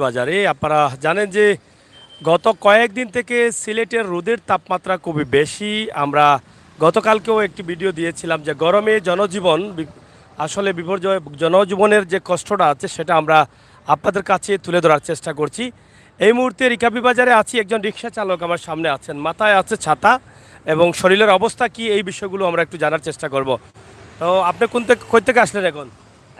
বাজারে আপনারা জানেন যে গত কয়েকদিন থেকে সিলেটের রোদের তাপমাত্রা খুবই বেশি। আমরা গতকালকেও একটি ভিডিও দিয়েছিলাম যে গরমে জনজীবন আসলে বিপর্যয়, জনজীবনের যে কষ্টটা আছে সেটা আমরা আপনাদের কাছে তুলে ধরার চেষ্টা করছি। এই মুহূর্তে রিকাবি বাজারে আছি, একজন রিক্সা চালক আমার সামনে আছেন, মাথায় আছে ছাতা এবং শরীরের অবস্থা কি এই বিষয়গুলো আমরা একটু জানার চেষ্টা করব। তো আপনি কই থেকে আসলেন এখন?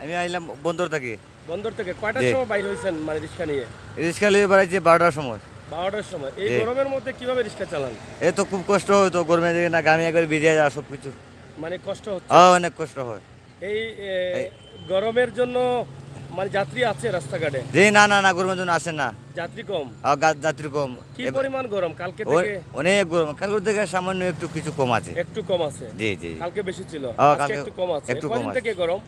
আমি আইলাম বন্দর থেকে। বন্দর থেকে কয়টার জি। সময় বাইর হয়েছেন মানে রিক্সা নিয়ে? রিক্সা নিয়ে বেড়াইছি 12টার সময়। 12টার সময়। এই জি। গরমের মধ্যে কিভাবে রিক্সা চালান? এ তো খুব কষ্ট হয় তো গরমের দিকে না গামি একবার বেরিয়ে যায় সব কিছু। মানে কষ্ট হচ্ছে অনেক কষ্ট হয়। এই এই- গরমের জন্য? মানে যাত্রী আছে রাস্তাঘাটে? জি না না না গরমের জন্য আসে না। যাত্রী কম? যাত্রী কম। কি পরিমাণ গরম কালকে ও- থেকে? অনেক গরম, কালকের থেকে সামান্য একটু কিছু কম আছে। একটু কম আছে? জি জি। কালকে বেশি ছিল, আজকে কালকে একটু কম আছে। একটু কম কয়দিন আছে। থেকে গরম?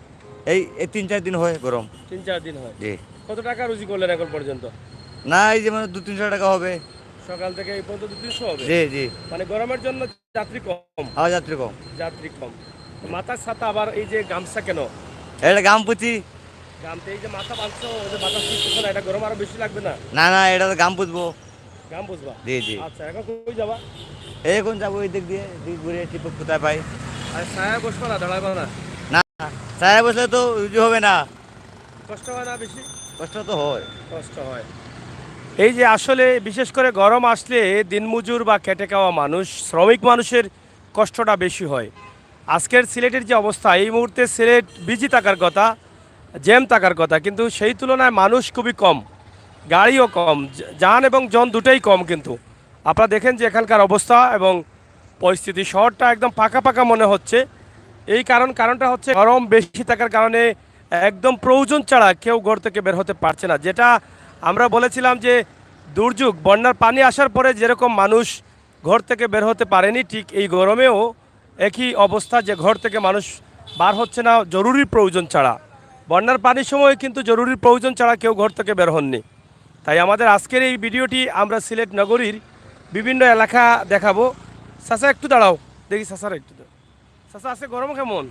এই এই 3-4 দিন হয় গরম। 3-4 দিন হয়। জি। কত টাকা রুজি করলেন এখন পর্যন্ত? না এই যে মানে 200-300 টাকা হবে। সকাল থেকে এই পর্যন্ত 200 হবে? জি জি। মানে গরমের জন্য যাত্রী কম? যাত্রী কম। যাত্রী কম। মাথার ছাতা আবার এই যে গামছা কেন? এটা গামপুচি। গামতে এই যে মাথা বাঁধছো, ওই যে বাতাস ছিটতেছে না, এটা গরম আরো বেশি লাগবে না? না না এটা তো গাম পুষবো। গাম বুঝবা? জি জি। আচ্ছা, এখন কই যাবা? এখন যাবো ওই দিক দিয়ে ঘুরে টিপক কোথায় পাই। আর ছায়া বসবা না, দাঁড়াবা না? না ছায়া বসলে তো রুজু হবে না। কষ্ট হয় না বেশি? কষ্ট তো হয়। কষ্ট হয়। এই যে আসলে বিশেষ করে গরম আসলে দিনমজুর বা খেটে খাওয়া মানুষ, শ্রমিক মানুষের কষ্টটা বেশি হয়। আজকের সিলেটের যে অবস্থা, এই মুহূর্তে সিলেট বিজি থাকার কথা, জ্যাম থাকার কথা, কিন্তু সেই তুলনায় মানুষ খুবই কম, গাড়িও কম, যান এবং জন দুটোই কম। কিন্তু আপনারা দেখেন যে এখানকার অবস্থা এবং পরিস্থিতি, শহরটা একদম ফাঁকা ফাঁকা মনে হচ্ছে। এই কারণটা হচ্ছে গরম বেশি থাকার কারণে একদম প্রয়োজন ছাড়া কেউ ঘর থেকে বের হতে পারছে না। যেটা আমরা বলেছিলাম যে দুর্যোগ, বন্যার পানি আসার পরে যেরকম মানুষ ঘর থেকে বের হতে পারেনি, ঠিক এই গরমেও একই অবস্থা, যে ঘর থেকে মানুষ বার হচ্ছে না জরুরি প্রয়োজন ছাড়া। বন্যার পানির সময় কিন্তু জরুরি প্রয়োজন ছাড়া কেউ ঘর থেকে বের হননি। তাই আমাদের আজকের এই ভিডিওটি আমরা সিলেট নগরীর বিভিন্ন এলাকা দেখাবো। চাচা একটু দাঁড়াও, দেখি চাচার একটু। চাচা আজকে গরম কেমন?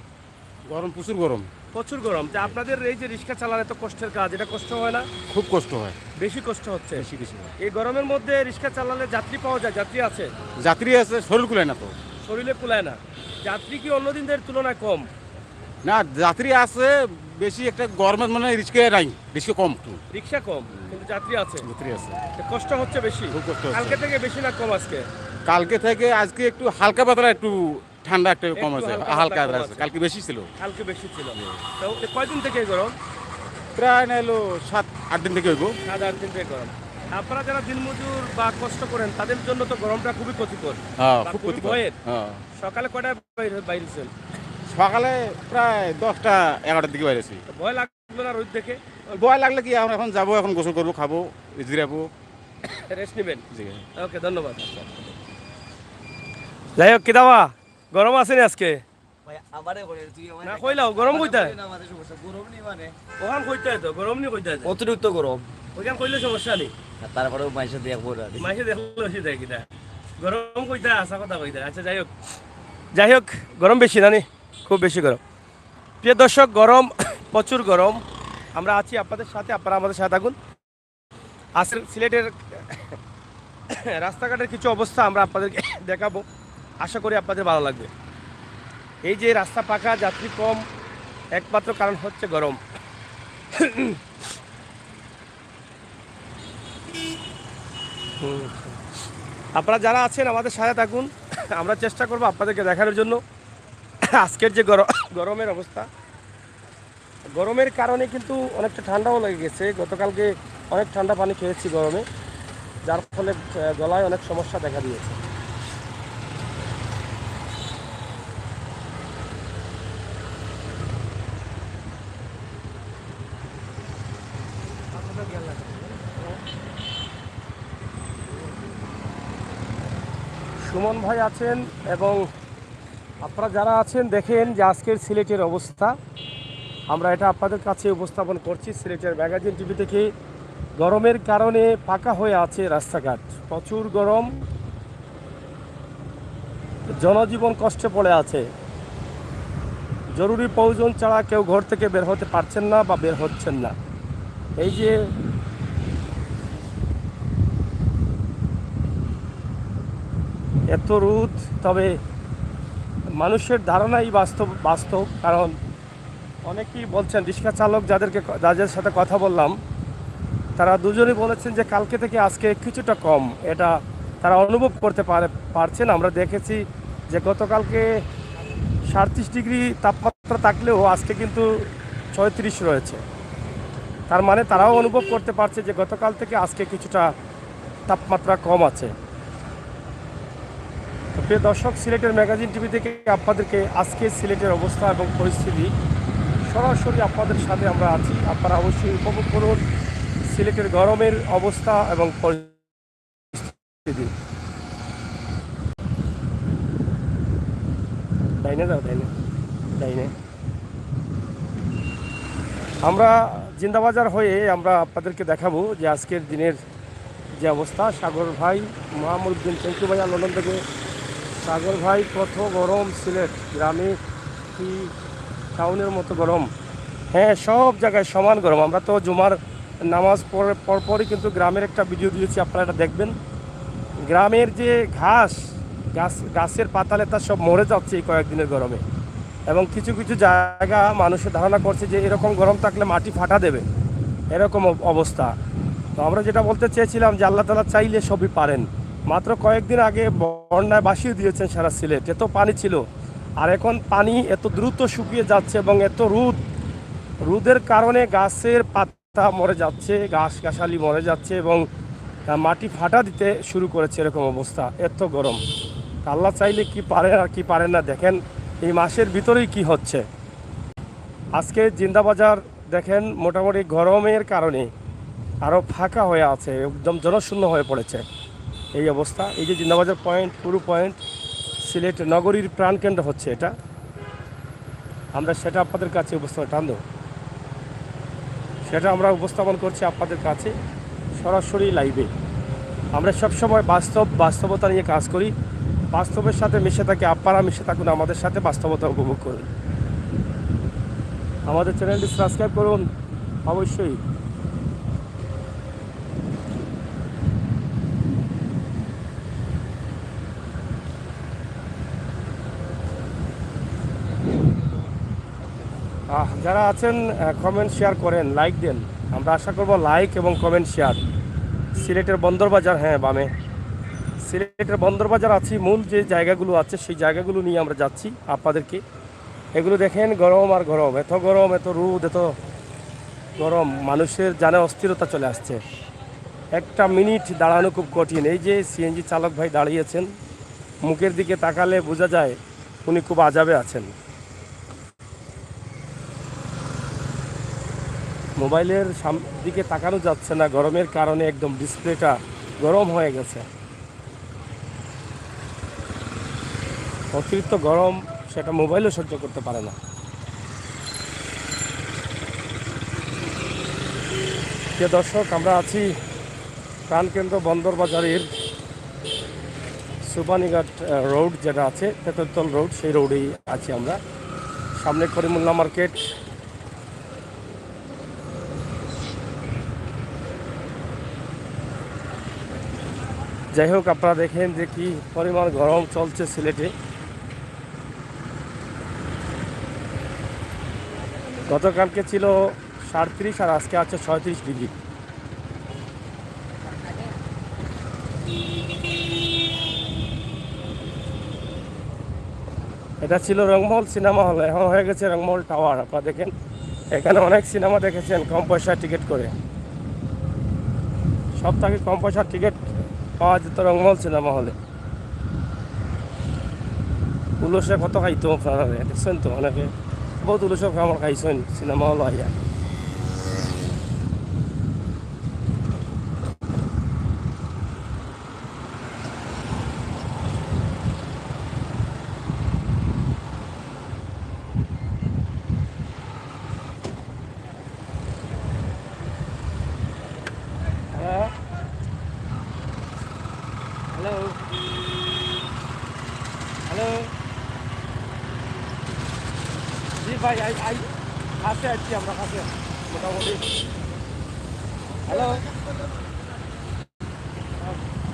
গরম, প্রচুর গরম। প্রচুর গরম। যে আপনাদের এই যে রিক্সা চালানো এত কষ্টের কাজ, এটা কষ্ট হয় না? খুব কষ্ট হয়। বেশি কষ্ট হচ্ছে? বেশি বেশি হয়। এই গরমের মধ্যে রিক্সা চালালে যাত্রী পাওয়া যায়? যাত্রী আছে? যাত্রী আছে, শরীর কুলায় না তো। শরীরে কুলায় না? যাত্রী কি অন্য দিনদের তুলনায় কম? না যাত্রী আছে বেশি, একটা গরমের মানে রিক্সা নাই, রিক্সা কম একটু। রিক্সা কম কিন্তু যাত্রী আছে? যাত্রী আছে। তো কষ্ট হচ্ছে বেশি? খুব কষ্ট হচ্ছে। কালকে থেকে বেশি না কম আজকে? কালকে থেকে আজকে একটু হালকা পাতলা, একটু ঠান্ডা একটু কম একটু আছে, হালকা হালকা পাতলা কম আছে। আছে। কালকে বেশি ছিল, কালকে বেশি ছিল। তো কয়দিন থেকে এই গরম? প্রায় না এলো 7-8 দিন থেকে হইব। 7-8 দিন থেকে গরম। আপনারা যারা দিনমজুর বা কষ্ট করেন তাদের জন্য তো গরমটা খুবই ক্ষতিকর। হ্যাঁ বা খুব খুবই ক্ষতিকর। ভয়ের। হ্যাঁ সকালে কয়টায় বাইরেছেন? সকালে প্রায় 10টা-11টার দিকে বাইরেছি। তো ভয় লাগলো না রোদ দেখে? ভয় লাগলে কি, আমরা এখন যাবো, এখন গোসল করবো, খাবো, জিরাবো। রেস্ট নেবেন? জি। ওকে, ধন্যবাদ। যাই হোক, কিদাবা গরম আছে না আজকে? না কইলাও গরম কইতা? ওখান কইতা তো গরম নি কইতা? অতিরিক্ত গরম, ওখান কইলে সমস্যা নেই, তারপরেও মাইসে দেখবো না। মাইসে দেখলো সে দেয় কিনা গরম কইতা, আসা কথা কইতা। আচ্ছা যাই হোক গরম বেশি না নি? খুব বেশি গরম। প্রিয় দর্শক, গরম প্রচুর গরম। আমরা আছি আপনাদের সাথে, আপনারা আমাদের সাথে থাকুন। আসলে সিলেটের রাস্তাঘাটের কিছু অবস্থা আমরা আপনাদেরকে দেখাবো, আশা করি আপনাদের ভালো লাগবে। এই যে রাস্তা পাকা, যাত্রী কম, একমাত্র কারণ হচ্ছে গরম। আপনারা যারা আছেন আমাদের সাথে থাকুন, আমরা চেষ্টা করব আপনাদেরকে দেখানোর জন্য আজকের যে গরমের অবস্থা। গরমের কারণে কিন্তু অনেকটা ঠান্ডাও লেগে গেছে। গতকালকে অনেক ঠান্ডা পানি খেয়েছি গরমে, যার ফলে গলায় অনেক সমস্যা দেখা দিয়েছে। সুমন ভাই আছেন এবং আপনারা যারা আছেন দেখেন যে আজকের সিলেটের অবস্থা আমরা এটা আপনাদের কাছে উপস্থাপন করছি সিলেটের ম্যাগাজিন টিভি থেকে। গরমের কারণে পাকা হয়ে আছে রাস্তাঘাট, প্রচুর গরম, জনজীবন কষ্টে পড়ে আছে। জরুরি প্রয়োজন ছাড়া কেউ ঘর থেকে বের হতে পারছেন না বা বের হচ্ছেন না। এই যে এত রোদ, তবে মানুষের ধারণাই বাস্তব কারণ অনেকেই বলছেন, রিক্সা চালক যাদের সাথে কথা বললাম তারা দুজনেই বলেছেন যে কালকে থেকে আজকে কিছুটা কম, এটা তারা অনুভব করতে পারছেন। আমরা দেখেছি যে গতকালকে 37 ডিগ্রি তাপমাত্রা থাকলেও আজকে কিন্তু 36 রয়েছে। তার মানে তারাও অনুভব করতে পারছে যে গতকাল থেকে আজকে কিছুটা তাপমাত্রা কম আছে। তো প্রিয় দর্শক, সিলেটের ম্যাগাজিন টিভি থেকে আপনাদেরকে আজকে সিলেটের অবস্থা এবং পরিস্থিতি সরাসরি আপনাদের সাথে আমরা আছি। আপনারা অবশ্যই উপভোগ করুন সিলেটের গরমের অবস্থা এবং পরিস্থিতি। আমরা জিন্দাবাজার হয়ে আমরা আপনাদেরকে দেখাবো যে আজকের দিনের যে অবস্থা। সাগর ভাই, মাহমুদুদ্দিন টেঙ্কু ভাইয়া লন্ডন থেকে। সাগর ভাই, কত গরম সিলেট, গ্রামে কি টাউনের মতো গরম? হ্যাঁ, সব জায়গায় সমান গরম। আমরা তো জুমার নামাজ পরপরই কিন্তু গ্রামের একটা ভিডিও দিয়েছি, আপনারা এটা দেখবেন। গ্রামের যে গাছের পাতালেতা সব মরে যাচ্ছে এই কয়েকদিনের গরমে, এবং কিছু কিছু জায়গা মানুষের ধারণা করছে যে এরকম গরম থাকলে মাটি ফাটা দেবে, এরকম অবস্থা। তো আমরা যেটা বলতে চেয়েছিলাম যে আল্লাহ তাআলা চাইলে সবই পারেন। মাত্র কয়েকদিন আগে বন্যায় ভাসিয়ে দিয়েছেন সারা সিলেট, এত পানি ছিল, আর এখন পানি এত দ্রুত শুকিয়ে যাচ্ছে এবং এত রোদের কারণে গাছের পাতা মরে যাচ্ছে, গাছগাছালি মরে যাচ্ছে এবং মাটি ফাটা দিতে শুরু করেছে, এরকম অবস্থা, এত গরম। আল্লাহ চাইলে কি পারেন আর কি পারেন না, দেখেন এই মাসের ভিতরেই কি হচ্ছে। আজকে জিন্দাবাজার দেখেন মোটামুটি গরমের কারণে আরও ফাঁকা হয়ে আছে, একদম জনশূন্য হয়ে পড়েছে এই অবস্থা। এই যে জিন্দাবাজার পয়েন্ট, পুরো পয়েন্ট সিলেট নগরীর প্রাণকেন্দ্র হচ্ছে এটা। আমরা সেটা আপনাদের কাছে আমরা উপস্থাপন করছি আপনাদের কাছে সরাসরি লাইভে। আমরা সবসময় বাস্তবতা নিয়ে কাজ করি, বাস্তবের সাথে মিশে থাকি। আপনারা মিশে থাকুন আমাদের সাথে, বাস্তবতা উপভোগ করুন। আমাদের চ্যানেলটি সাবস্ক্রাইব করুন অবশ্যই। যারা আছেন কমেন্ট শেয়ার করেন, লাইক দেন। আমরা আশা করব লাইক এবং কমেন্ট শেয়ার। সিলেটের বন্দরবাজার, হ্যাঁ বামে সিলেটের বন্দরবাজার আছি, মূল যে জায়গাগুলো আছে সেই জায়গাগুলো নিয়ে আমরা যাচ্ছি আপনাদেরকে। এগুলো দেখেন, গরম আর গরম, এত গরম, এত রোদ, এত গরম, মানুষের জানে অস্থিরতা চলে আসছে। একটা মিনিট দাঁড়ানো খুব কঠিন। এই যে সিএনজি চালক ভাই দাঁড়িয়েছেন, মুখের দিকে তাকালে বোঝা যায় উনি খুব আজাবে আছেন। মোবাইলের দিকে তাকানো যাচ্ছে না, গরমের কারণে একদম ডিসপ্লেটা গরম হয়ে গেছে। অতিরিক্ত গরম সেটা মোবাইলও সহ্য করতে পারে না। প্রিয় দর্শক, আমরা আছি প্রাণকেন্দ্র বন্দরবাজারের সুবানীঘাট রোড যেটা আছে, তেতরতল রোড, সেই রোডেই আছি আমরা। সামনে করিমুল্লাহ মার্কেট। যাই হোক, আপনারা দেখেন যে কি পরিমাণ গরম চলছে সিলেটে। গতকালকে ছিল 37 আর আজকে আছে 36 ডিগ্রি। এটা ছিল রংমহল সিনেমা হল, এখন হয়ে গেছে রংমহল টাওয়ার। আপনারা দেখেন এখানে অনেক সিনেমা দেখেছেন কম পয়সার টিকিট করে। সব থেকে কম পয়সার টিকিট পাওয়া যেত রংমহল সিনেমা হলে। উলসে কত খাইতো আপনারা দেখছেন তো, অনেকে বহুত উলসে আমার খাইছেন সিনেমা হল আইয়া। হ্যালো হ্যালো, জি ভাই, কাছে আছি আমরা, কাছে মোটামুটি। হ্যালো,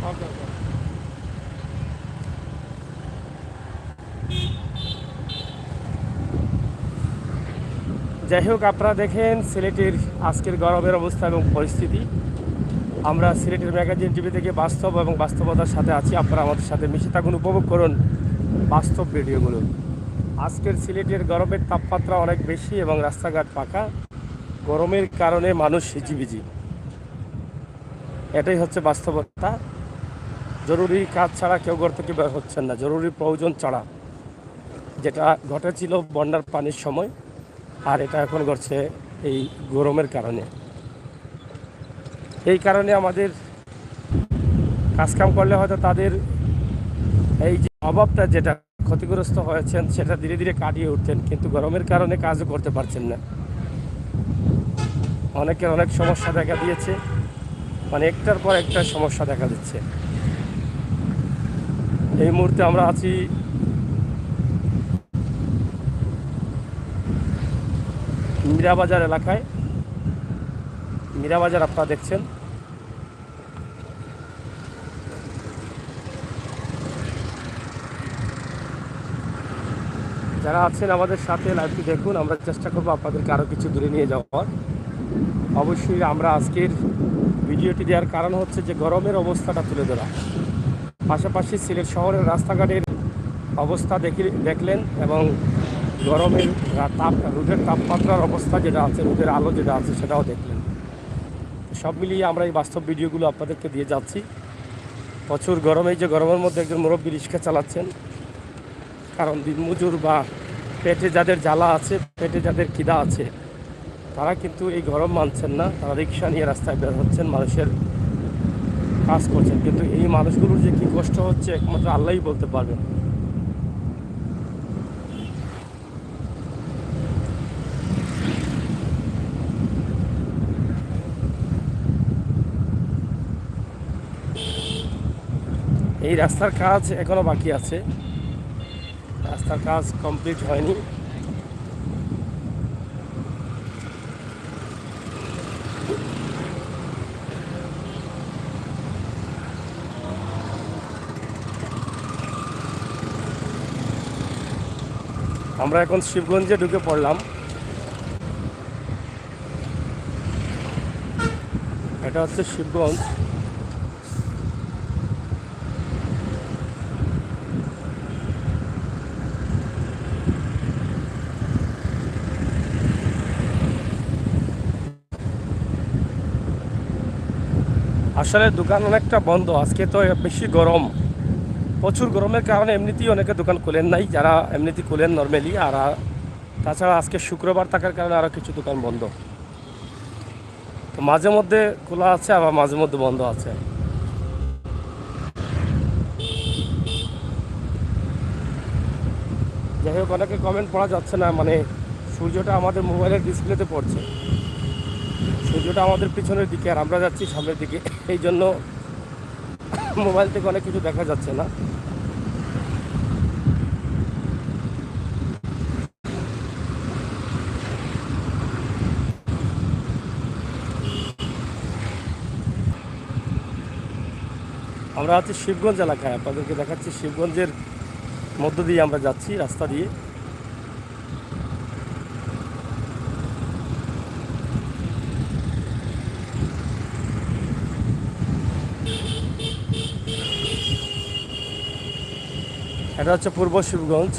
ওকে ওকে। যাই হোক, আপনারা দেখেন সিলেটের আজকের গরমের অবস্থা এবং পরিস্থিতি। আমরা সিলেটের ম্যাগাজিন টিভি থেকে বাস্তব এবং বাস্তবতার সাথে আছি। আপনারা আমাদের সাথে মিশে থাকুন, উপভোগ করুন বাস্তব ভিডিওগুলো। আজকের সিলেটের গরমের তাপমাত্রা অনেক বেশি এবং রাস্তাঘাট পাকা। গরমের কারণে মানুষ হিজিবিজি, এটাই হচ্ছে বাস্তবতা। জরুরি কাজ ছাড়া কেউ ঘর থেকে বের হচ্ছেন না, জরুরি প্রয়োজন ছাড়া, যেটা ঘটেছিল বন্যার পানির সময়, আর এটা এখন ঘটছে এই গরমের কারণে। এই কারণে আমাদের কাজকাম করলে হয়তো তাদের এই যে অভাবটা, যেটা ক্ষতিগ্রস্ত হয়েছেন, সেটা ধীরে ধীরে কাটিয়ে উঠতেন, কিন্তু গরমের কারণে কাজও করতে পারছেন না। অনেকের অনেক সমস্যা দেখা দিয়েছে, মানে একটার পর একটা সমস্যা দেখা দিচ্ছে। এই মুহূর্তে আমরা আছি মীরাবাজার এলাকায়। মীরাবাজার আপনারা দেখছেন। যারা আছেন আমাদের সাথে লাইভটি দেখুন, আমরা চেষ্টা করবো আপনাদেরকে আরও কিছু দূরে নিয়ে যাওয়ার। অবশ্যই আমরা আজকের ভিডিওটি দেওয়ার কারণ হচ্ছে যে গরমের অবস্থাটা তুলে ধরা, পাশাপাশি সিলেট শহরের রাস্তাঘাটের অবস্থা দেখলেন এবং গরমের রোদের তাপমাত্রার অবস্থা যেটা আছে, রোদের আলো যেটা আছে, সেটাও দেখলেন। সব মিলিয়ে আমরা এই বাস্তব ভিডিওগুলো আপনাদেরকে দিয়ে যাচ্ছি। প্রচুর গরমে, যে গরমের মধ্যে একজন মুরব্বী রিক্সা চালাচ্ছেন, কারণ দিনমজুর বা পেটে যাদের জ্বালা আছে, পেটে যাদের খিদা আছে, তারা কিন্তু এই গরম মানছেন না। তারা রিক্সা নিয়ে রাস্তায় বের হচ্ছেন, মানুষের কাজ করছেন, কিন্তু এই মানুষগুলোর যে কী কষ্ট হচ্ছে একমাত্র আল্লাহই বলতে পারবেন। এই রাস্তার কাজ এখনো বাকি আছে, রাস্তার কাজ কমপ্লিট হয়নি। আমরা এখন শিবগঞ্জে ঢুকে পড়লাম। এটা হচ্ছে শিবগঞ্জ। আসলে দোকান অনেকটা বন্ধ আজকে, তো বেশি গরম, প্রচুর গরমের কারণে এমনিতেই অনেকে দোকান খোলেন নাই, যারা এমনিতেই খোলেন নর্মালি। আর তাছাড়া আজকে শুক্রবার থাকার কারণে আরও কিছু দোকান বন্ধ, তো মাঝে মধ্যে খোলা আছে, আবার মাঝে মধ্যে বন্ধ আছে। যাই হোক, অনেকে কমেন্ট পড়া যাচ্ছে না, মানে সূর্যটা আমাদের মোবাইলের ডিসপ্লেতে পড়ছে, সূর্যটা আমাদের পিছনের দিকে আর আমরা যাচ্ছি সামনের দিকে, এই জন্য মোবাইল থেকে অনেক কিছু দেখা যাচ্ছে না। আমরা আছি শিবগঞ্জ এলাকায়, আপনাদেরকে দেখাচ্ছি শিবগঞ্জের মধ্য দিয়ে আমরা যাচ্ছি, রাস্তা দিয়ে। এটা হচ্ছে পূর্ব শিবগঞ্জ।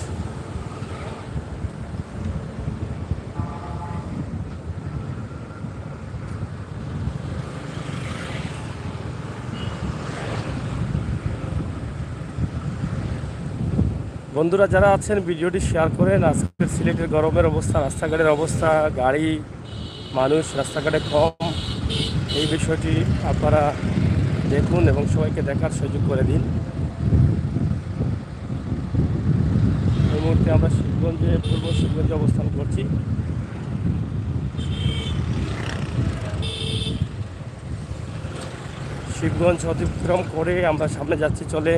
বন্ধুরা যারা আছেন ভিডিওটি শেয়ার করেন। আজকের সিলেটের গরমের অবস্থা, রাস্তাঘাটের অবস্থা, গাড়ি মানুষ রাস্তাঘাটে কম, এই বিষয়টি আপনারা দেখুন এবং সবাইকে দেখার সুযোগ করে দিন। এই মুহূর্তে আমরা শিবগঞ্জে, পূর্ব শিবগঞ্জে অবস্থান করছি। শিবগঞ্জ অতিক্রম করে আমরা সামনে যাচ্ছি, চলে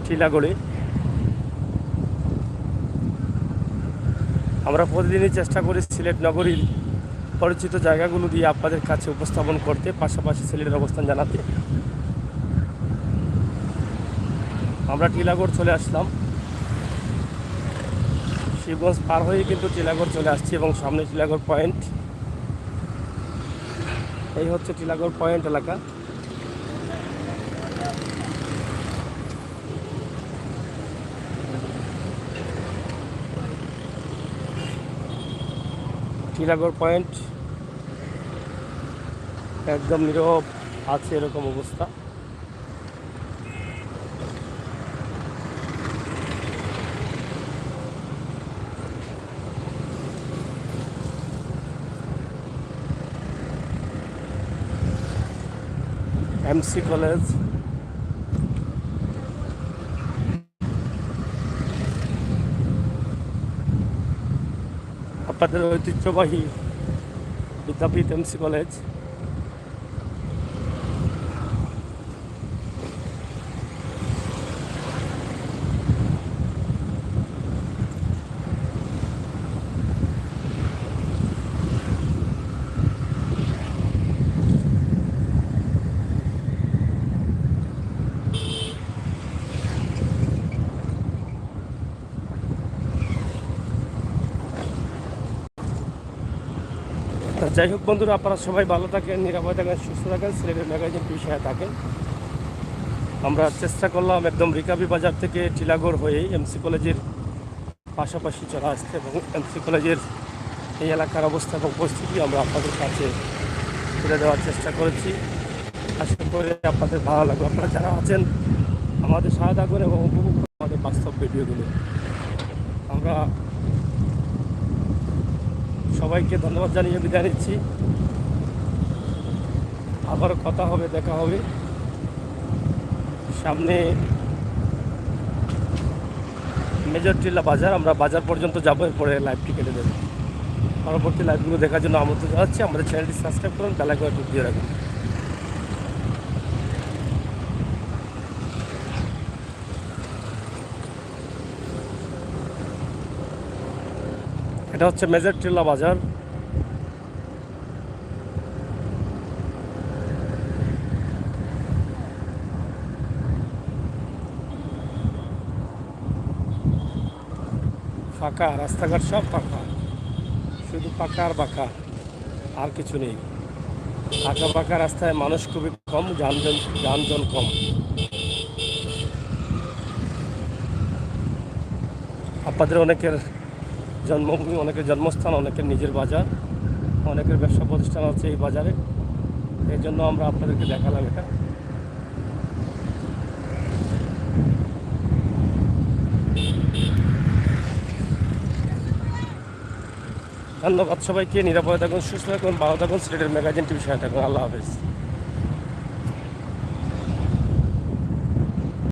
টিলাগড়ে। আমরা প্রতিদিনই চেষ্টা করি সিলেট নগরীর পরিচিত জায়গাগুলো দিয়ে আপনাদের কাছে উপস্থাপন করতে, পাশাপাশি সিলেটের অবস্থান জানাতে। আমরা টিলাগড় চলে আসলাম। শিবগঞ্জ পার হয়ে কিন্তু টিলাগড় চলে আসছি এবং সামনে টিলাগড় পয়েন্ট। এই হচ্ছে টিলাগড় পয়েন্ট এলাকা। টিলাগড় পয়েন্ট একদম নীরব আছে এরকম অবস্থা। এমসি কলেজ, আপনাদের ঐতিহ্যবাহী বিদ্যাপীঠ এমসি কলেজ। যাই হোক বন্ধুরা, আপনারা সবাই ভালো থাকেন, নিরাপদ থাকেন, সুস্থ থাকেন, সিলেটের ম্যাগাজিন বিষয়ে থাকেন। আমরা চেষ্টা করলাম একদম রিকাবি বাজার থেকে টিলাগড় হয়ে এমসি কলেজের পাশাপাশি চলে আসতে এবং এমসি কলেজের এই এলাকার অবস্থা এবং পরিস্থিতি আমরা আপনাদের কাছে তুলে দেওয়ার চেষ্টা করেছি। আশা করি আপনাদের ভালো লাগবে। আপনারা যারা আছেন আমাদের সহায়তা করে এবং উপভোগ করে আমাদের বাস্তব ভিডিওগুলো। আমরা সবাইকে ধন্যবাদ জানিয়ে বিদায় নিচ্ছি। আবারও কথা হবে, দেখা হবে সামনে মেজর টিলা বাজার। আমরা বাজার পর্যন্ত যাবো, এরপরে লাইভটি কেটে দেবো। পরবর্তী লাইভগুলো দেখার জন্য আমন্ত্রণ জানাচ্ছি। আমাদের চ্যানেলটি সাবস্ক্রাইব করুন, বেল আইকনটি দিয়ে রাখুন। এটা হচ্ছে মেজর টিলা বাজার। ফাঁকা রাস্তাঘাট, সব ফাঁকা, শুধু ফাঁকা আর বাঁকা, আর কিছু নেই। ফাঁকা ফাঁকা রাস্তায় মানুষ খুবই কম, যানজন কম। আপনাদের অনেকের জন্মভূমি, অনেকের জন্মস্থান, অনেকের নিজের বাজার, অনেকের ব্যবসা প্রতিষ্ঠান আছে এই বাজারে। এই জন্য আমরা আপনাদেরকে দেখালাম এটা। ধন্যবাদ সবাইকে। নিরাপদে থাকুন, সুস্থ থাকুন, ভালো থাকুন, সিলেটের ম্যাগাজিন টিভি সাথে থাকুন। আল্লাহ হাফেজ।